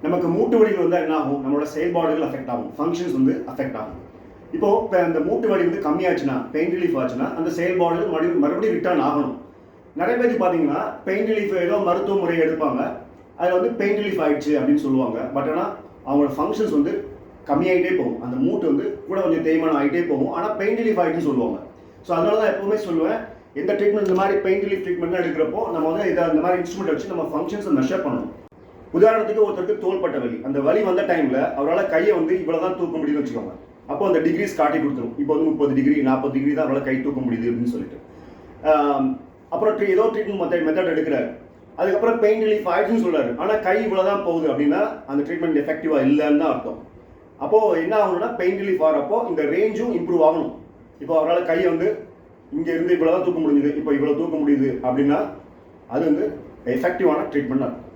நமக்கு மூட்டு வலிகள் வந்து என்ன ஆகும், நம்மளோட செயல்பாடுகள் அஃபெக்ட் ஆகும், ஃபங்க்ஷன்ஸ் வந்து அஃபெக்ட் ஆகும். இப்போ அந்த மூட்டு வலி வந்து கம்மியாச்சுன்னா, பெயின் ரிலீஃப் ஆச்சுன்னா அந்த செயல்பாடுகள் மறுபடியும் ரிட்டர்ன் ஆகணும். நிறைய பேருக்கு பார்த்தீங்கன்னா பெயின் ரிலீஃப் ஏதோ மருத்துவ முறை எடுப்பாங்க, அதில் வந்து பெயின் ரிலீஃப் ஆயிடுச்சு அப்படின்னு சொல்லுவாங்க. பட் ஆனால் அவங்களோட ஃபங்க்ஷன்ஸ் வந்து கம்மியாகிட்டே போகும், அந்த மூட்டு வந்து கூட கொஞ்சம் தேய்மானம் ஆகிட்டே போகும், ஆனால் பெயின் ரிலீஃப் ஆகிட்டுன்னு சொல்லுவாங்க. ஸோ அதனால தான் எப்பவுமே சொல்லுவேன், எந்த ட்ரீட்மெண்ட் இந்த மாதிரி பெயின் ரிலீஃப் ட்ரீட்மெண்ட்லாம் எடுக்கிறப்போ நம்ம வந்து இந்த மாதிரி இன்ஸ்ட்ருமெண்ட் வச்சு நம்ம ஃபங்க்ஷன்ஸை மெஷர் பண்ணணும். உதாரணத்துக்கு ஒருத்தருக்கு தோள்பட்ட வலி, அந்த வலி வந்த டைமில் அவரால் கையை வந்து இவ்வளோ தான் தூக்க முடியும்னு வச்சுக்கோங்க. அப்போ அந்த டிகிரிஸ் காட்டி கொடுத்துரும், இப்போ வந்து 30 டிகிரி 40 டிகிரி தான் அவரால் கை தூக்க முடியுது அப்படின்னு சொல்லிட்டு. அப்புறம் ஏதோ ட்ரீட்மெண்ட் மெத்தட் எடுக்கிறாரு, அதுக்கப்புறம் பெயின் ரிலீஃப் ஆயிடுச்சுன்னு சொல்றாரு, ஆனால் கை இவ்வளோ தான் போகுது அப்படின்னா அந்த ட்ரீட்மெண்ட் எஃபெக்டிவாக இல்லைன்னு தான் அர்த்தம். அப்போது என்ன ஆகணும்னா பெயின் ரிலீஃப் ஆகிறப்போ இந்த ரேஞ்சும் இம்ப்ரூவ் ஆகணும். இப்போ அவரால் கையை வந்து இங்கே இருந்து இவ்வளோ தான் தூக்க முடியுது, இப்போ இவ்வளோ தூக்க முடியுது அப்படின்னா அது வந்து எஃபெக்டிவான ட்ரீட்மெண்ட் அர்த்தம்.